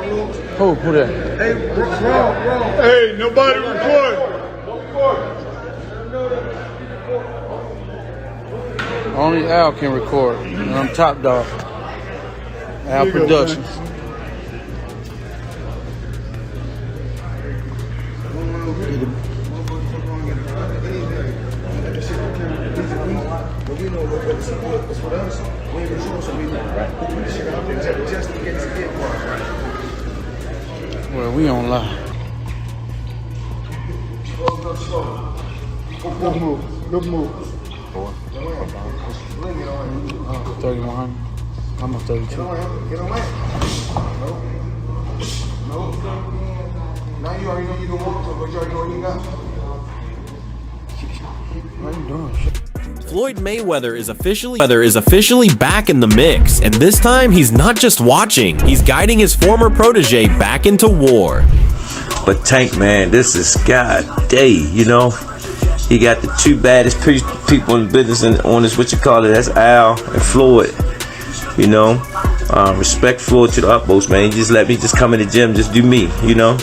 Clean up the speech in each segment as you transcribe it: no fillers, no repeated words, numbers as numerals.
Who that? Hey, nobody record. Only Al can record. And I'm top dog. Al Productions. Well, we on live. Good move. 3100. I'm a 32. Get away. No. Now you already know you can walk, but you already know what you got. What are you doing? Floyd Mayweather is officially back in the mix, and this time he's not just watching, he's guiding his former protege back into war. But Tank, man, this is God day, you know. He got the two baddest people in the business and on this, what you call it, that's Al and Floyd, you know. Respect Floyd to the utmost, man. He just let me just come in the gym, just do me, you know.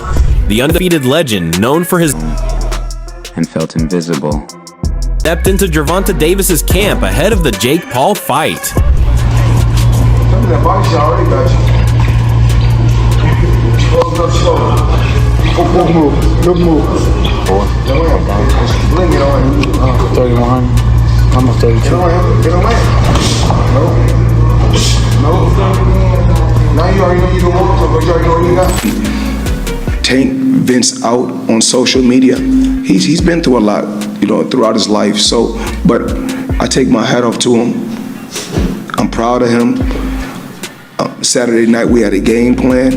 The undefeated legend, known for his and felt invisible, stepped into Gervonta Davis's camp ahead of the Jake Paul fight. Some of that body shot already got you. Good move. Bling it on. 3100. I'm a 32. Get away. No. Now you already know you can walk, but you already know what you got. Tank vents out on social media. He's been through a lot, you know, throughout his life. So, but I take my hat off to him. I'm proud of him. Saturday night we had a game plan.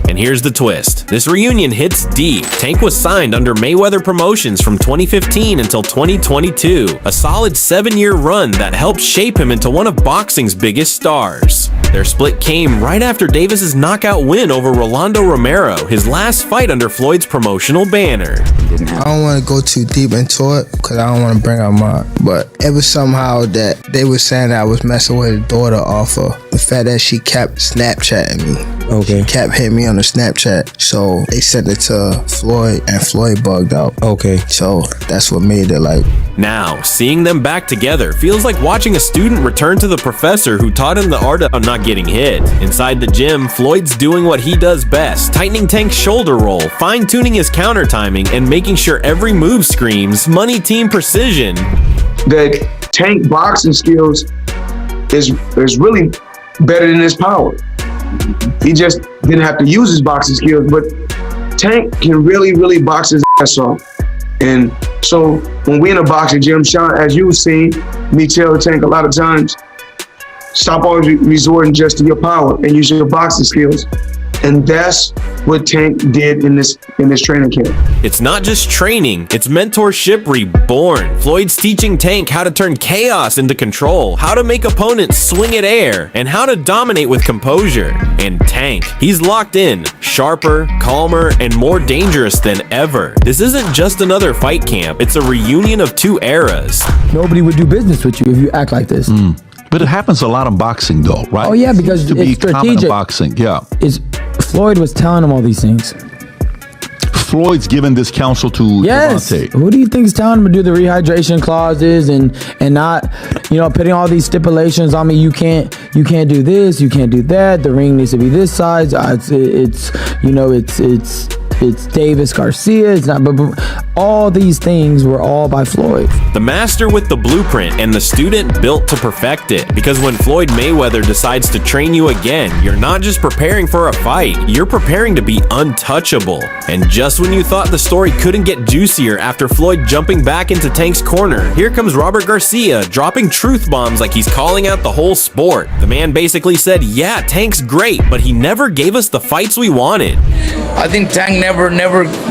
And here's the twist. This reunion hits deep. Tank was signed under Mayweather Promotions from 2015 until 2022, a solid 7-year run that helped shape him into one of boxing's biggest stars. Their split came right after Davis's knockout win over Rolando Romero, his last fight under Floyd's promotional banner. I don't want to go too deep into it because I don't want to bring up mine, but it was somehow that they were saying that I was messing with his daughter off of the fact that she kept Snapchatting me. Okay. She kept hitting me on the Snapchat, so they sent it to Floyd, and Floyd bugged out. Okay. So that's what made it like. Now, seeing them back together feels like watching a student return to the professor who taught him the art of not getting hit. Inside the gym, Floyd's doing what he does best, tightening Tank's shoulder roll, fine-tuning his counter timing, and making sure every move screams money team precision. That Tank boxing skills is really better than his power. He just didn't have to use his boxing skills, but Tank can really box his ass off. And so when we in a boxing gym, Sean, as you've seen me tell Tank a lot of times, stop always resorting just to your power and use your boxing skills. And that's what Tank did in this training camp. It's not just training, it's mentorship reborn. Floyd's teaching Tank how to turn chaos into control, how to make opponents swing at air, and how to dominate with composure. And Tank, he's locked in, sharper, calmer, and more dangerous than ever. This isn't just another fight camp, it's a reunion of two eras. Nobody would do business with you if you act like this. But it happens a lot in boxing, though, right? Oh yeah, because to be it's common in strategic. boxing, yeah. Floyd was telling him all these things. Floyd's given this counsel to Yes. Gervonta. Who do you think is telling him to do the rehydration clauses and not, putting all these stipulations on me? You can't do this, you can't do that. The ring needs to be this size. It's Davis Garcia. It's not, but all these things were all by Floyd. The master with the blueprint and the student built to perfect it. Because when Floyd Mayweather decides to train you again, you're not just preparing for a fight, you're preparing to be untouchable. And just when you thought the story couldn't get juicier after Floyd jumping back into Tank's corner, here comes Robert Garcia dropping truth bombs like he's calling out the whole sport. The man basically said, yeah, Tank's great, but he never gave us the fights we wanted. I think Tank never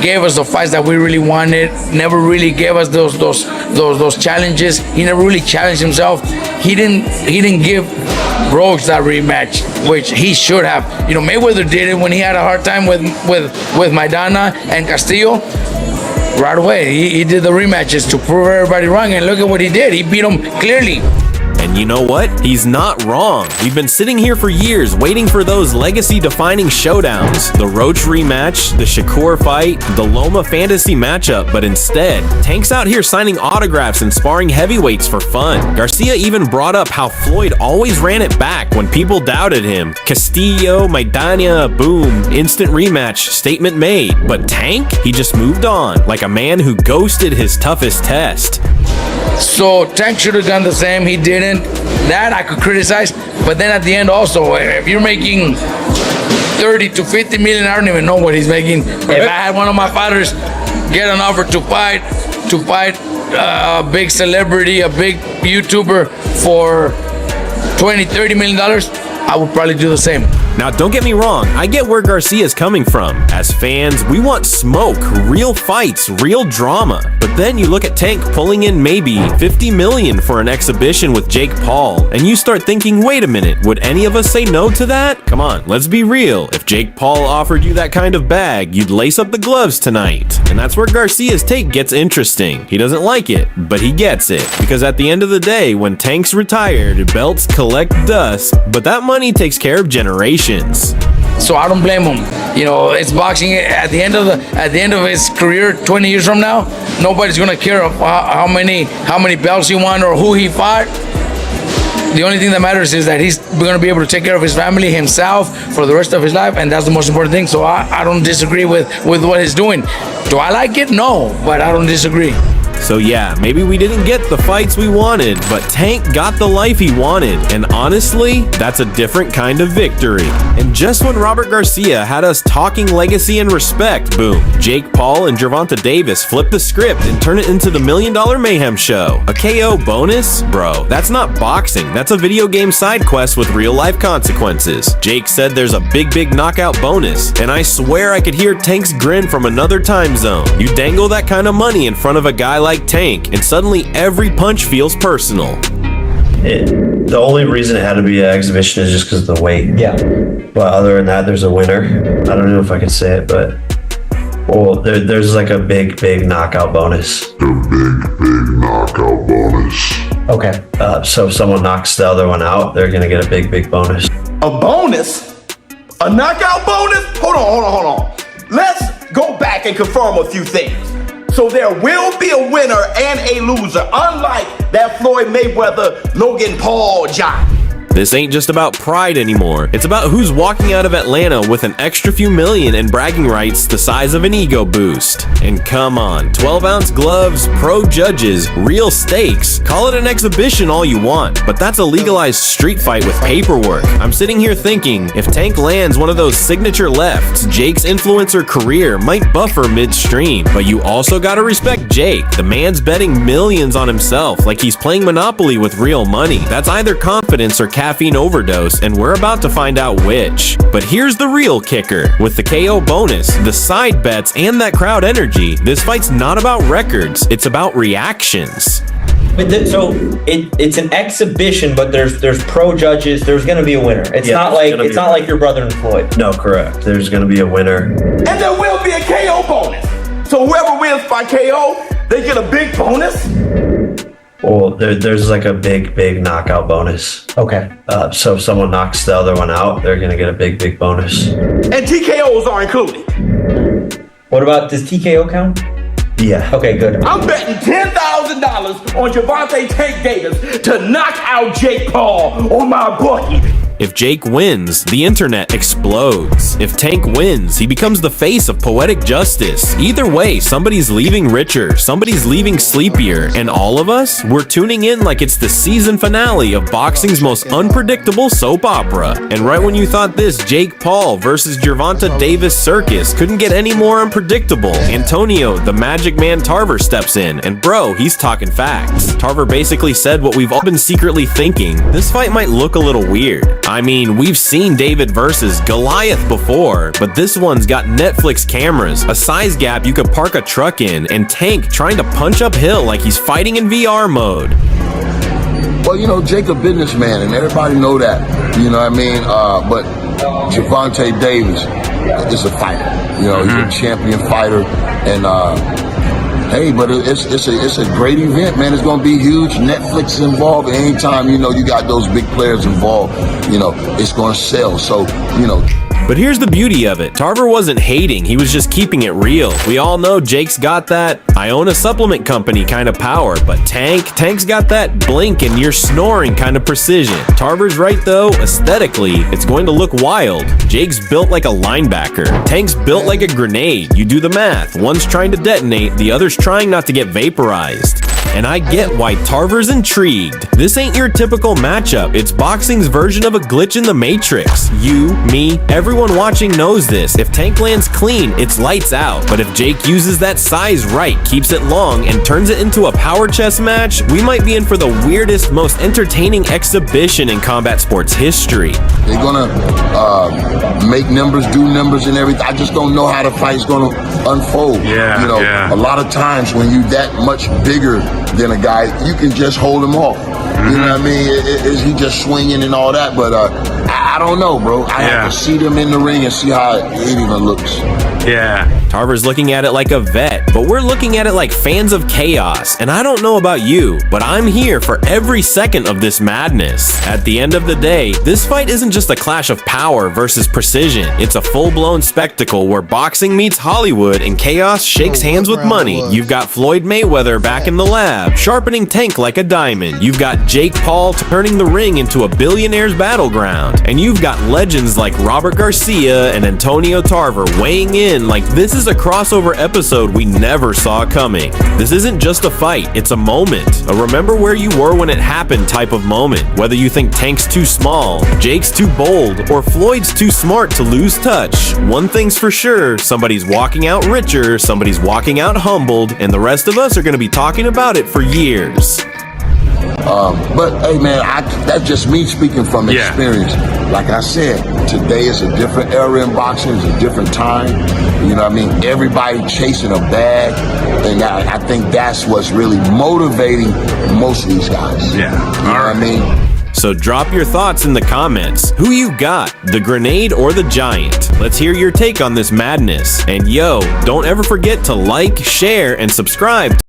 gave us the fights that we really wanted. Never really gave us those challenges. He never really challenged himself. He didn't give Rhodes that rematch, which he should have. Mayweather did it when he had a hard time with Maidana and Castillo. Right away, he did the rematches to prove everybody wrong, and look at what he did. He beat him clearly. And you know what? He's not wrong. We've been sitting here for years waiting for those legacy-defining showdowns. The Roach rematch, the Shakur fight, the Loma fantasy matchup, but instead, Tank's out here signing autographs and sparring heavyweights for fun. Garcia even brought up how Floyd always ran it back when people doubted him. Castillo, Maidana, boom, instant rematch, statement made. But Tank? He just moved on, like a man who ghosted his toughest test. So Tank should have done the same. He didn't. That I could criticize. But then at the end also, if you're making 30 to 50 million, I don't even know what he's making. If I had one of my fighters get an offer to fight a big celebrity, a big YouTuber for 20, 30 million dollars, I would probably do the same. Now, don't get me wrong, I get where Garcia's coming from. As fans, we want smoke, real fights, real drama. But then you look at Tank pulling in maybe $50 million for an exhibition with Jake Paul, and you start thinking, wait a minute, would any of us say no to that? Come on, let's be real. If Jake Paul offered you that kind of bag, you'd lace up the gloves tonight. And that's where Garcia's take gets interesting. He doesn't like it, but he gets it. Because at the end of the day, when Tank's retired, belts collect dust, but that money takes care of generations. So I don't blame him. You know, it's boxing. At the end of his career, 20 years from now, nobody's gonna care of how many belts he won or who he fought. The only thing that matters is that he's gonna be able to take care of his family, himself, for the rest of his life, and that's the most important thing. So I don't disagree with what he's doing. Do I like it? No, but I don't disagree. So yeah, maybe we didn't get the fights we wanted, but Tank got the life he wanted, and honestly, that's a different kind of victory. And just when Robert Garcia had us talking legacy and respect, boom, Jake Paul and Gervonta Davis flipped the script and turned it into the $1 Million Mayhem Show. A KO bonus? Bro, that's not boxing, that's a video game side quest with real life consequences. Jake said there's a big knockout bonus, and I swear I could hear Tank's grin from another time zone. You dangle that kind of money in front of a guy like Tank, and suddenly every punch feels personal. The only reason it had to be an exhibition is just because of the weight. Yeah. But other than that, there's a winner. I don't know if I can say it, but there's like a big knockout bonus. A big knockout bonus. Okay. So if someone knocks the other one out, they're gonna get a big bonus. A bonus? A knockout bonus? Hold on. Let's go back and confirm a few things. So there will be a winner and a loser, unlike that Floyd Mayweather, Logan Paul job. This ain't just about pride anymore. It's about who's walking out of Atlanta with an extra few million and bragging rights the size of an ego boost. And come on, 12-ounce gloves, pro judges, real stakes. Call it an exhibition all you want, but that's a legalized street fight with paperwork. I'm sitting here thinking, if Tank lands one of those signature lefts, Jake's influencer career might buffer midstream. But you also gotta respect Jake. The man's betting millions on himself like he's playing Monopoly with real money. That's either confidence or caffeine overdose, and we're about to find out which. But here's the real kicker. With the KO bonus, the side bets, and that crowd energy, this fight's not about records, it's about reactions. So it's an exhibition, but there's pro judges. There's going to be a winner. It's not like your brother and Floyd. No, correct. There's going to be a winner, and there will be a KO bonus. So whoever wins by KO, they get a big bonus. Well, there's like a big knockout bonus. Okay. So if someone knocks the other one out, they're gonna get a big bonus. And TKOs are included. What about, does TKO count? Yeah. Okay, good. I'm betting $10,000 on Gervonta Tank Davis to knock out Jake Paul on my bookie. If Jake wins, the internet explodes. If Tank wins, he becomes the face of poetic justice. Either way, somebody's leaving richer, somebody's leaving sleepier, and all of us, we're tuning in like it's the season finale of boxing's most unpredictable soap opera. And right when you thought this Jake Paul versus Gervonta Davis circus couldn't get any more unpredictable, Antonio, the Magic Man Tarver steps in, and bro, he's talking facts. Tarver basically said what we've all been secretly thinking. This fight might look a little weird. I mean, we've seen David versus Goliath before, but this one's got Netflix cameras, a size gap you could park a truck in, and Tank trying to punch uphill like he's fighting in VR mode. Well, you know, Jake a businessman, and everybody know that. You know what I mean? But Gervonta Davis is a fighter. You know, he's a champion fighter, and Hey, but it's a great event, man. It's gonna be huge. Netflix is involved. Anytime you got those big players involved, it's gonna sell. So But here's the beauty of it. Tarver wasn't hating, he was just keeping it real. We all know Jake's got that I own a supplement company kind of power, but Tank's got that blink and you're snoring kind of precision. Tarver's right though, aesthetically, it's going to look wild. Jake's built like a linebacker. Tank's built like a grenade. You do the math. One's trying to detonate, the other's trying not to get vaporized. And I get why Tarver's intrigued. This ain't your typical matchup. It's boxing's version of a glitch in the Matrix. You, me, everyone watching knows this. If Tank lands clean, it's lights out. But if Jake uses that size right, keeps it long, and turns it into a power chess match, we might be in for the weirdest, most entertaining exhibition in combat sports history. they're gonna make numbers, do numbers, and everything. I just don't know how the fight's gonna unfold. A lot of times when you that much bigger than a guy, you can just hold him off. You know what I mean? Is he just swinging and all that? But I don't know, bro. I have to see them in the ring and see how it even looks. Tarver's looking at it like a vet, but we're looking at it like fans of chaos. And I don't know about you, but I'm here for every second of this madness. At the end of the day, this fight isn't just a clash of power versus precision. It's a full-blown spectacle where boxing meets Hollywood and chaos shakes hands with money. You've got Floyd Mayweather back in the lab, sharpening Tank like a diamond. You've got Jake Paul turning the ring into a billionaire's battleground. And you've got legends like Robert Garcia and Antonio Tarver weighing in like this is a crossover episode we never saw coming. This isn't just a fight, it's a moment. A remember where you were when it happened type of moment. Whether you think Tank's too small, Jake's too bold, or Floyd's too smart to lose touch, one thing's for sure, somebody's walking out richer, somebody's walking out humbled, and the rest of us are going to be talking about it for years. But hey, man, that's just me speaking from experience. Like I said, today is a different era in boxing. It's a different time. You know what I mean? Everybody chasing a bag, and I think that's what's really motivating most of these guys. You know what I mean? So drop your thoughts in the comments. Who you got, the grenade or the giant? Let's hear your take on this madness. And yo, don't ever forget to like, share, and subscribe to